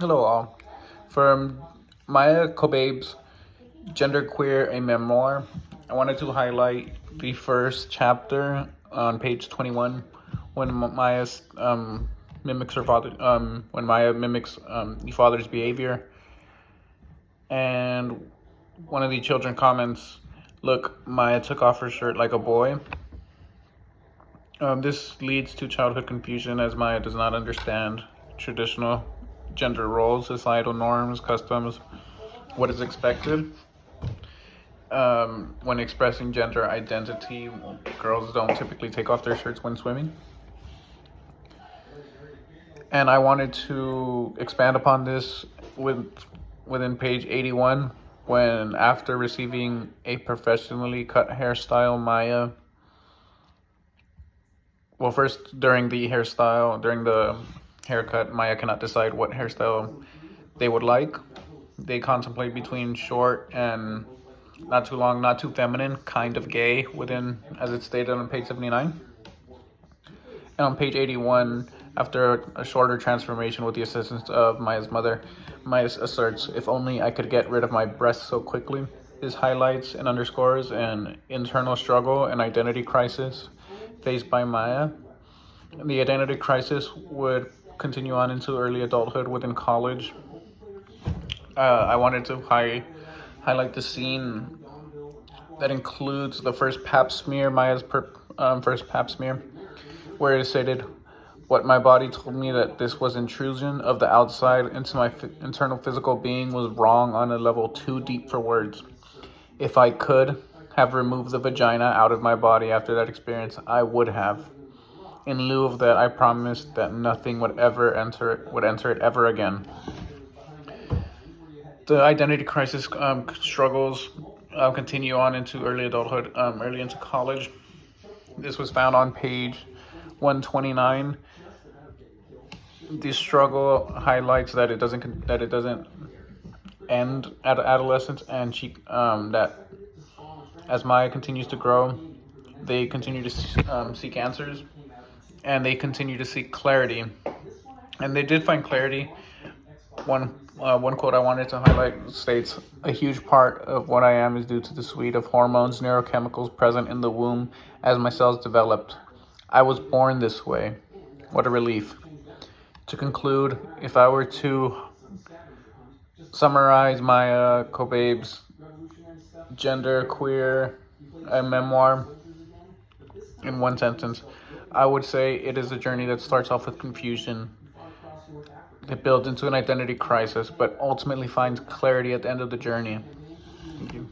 Hello all. From Maya Kobabe's Genderqueer, a Memoir, I wanted to highlight the first chapter on page 21 when Maya mimics her father, when Maya mimics the father's behavior. And one of the children comments, "Look, Maya took off her shirt like a boy." This leads to childhood confusion as Maya does not understand traditional gender roles, societal norms, customs, what is expected. When expressing gender identity, girls don't typically take off their shirts when swimming. And I wanted to expand upon this within page 81, when after receiving a professionally cut hairstyle, Maya during the haircut, Maya cannot decide what hairstyle they would like. They contemplate between short and not too long, not too feminine, kind of gay, as it's stated on page 79. And on page 81, after a shorter transformation with the assistance of Maya's mother, Maya asserts, "If only I could get rid of my breasts so quickly." This highlights and underscores an internal struggle and identity crisis faced by Maya. The identity crisis would continue on into early adulthood within college. I wanted to highlight the scene that includes the first pap smear, Maya's first pap smear, where it stated, "What my body told me that this was intrusion of the outside into my internal physical being was wrong on a level too deep for words. If I could have removed the vagina out of my body after that experience, I would have. In lieu of that, I promised that nothing would enter it ever again." The identity crisis struggles continue on into early adulthood, early into college. This was found on page 129. The struggle highlights that it doesn't end at adolescence, and that as Maya continues to grow, they continue to seek answers, and they continue to seek clarity. And they did find clarity. One quote I wanted to highlight states, "A huge part of what I am is due to the suite of hormones, neurochemicals present in the womb as my cells developed. I was born this way. What a relief." To conclude, if I were to summarize Maya Kobabe's Genderqueer, a Memoir, in one sentence, I would say it is a journey that starts off with confusion. It builds into an identity crisis, but ultimately finds clarity at the end of the journey. Thank you.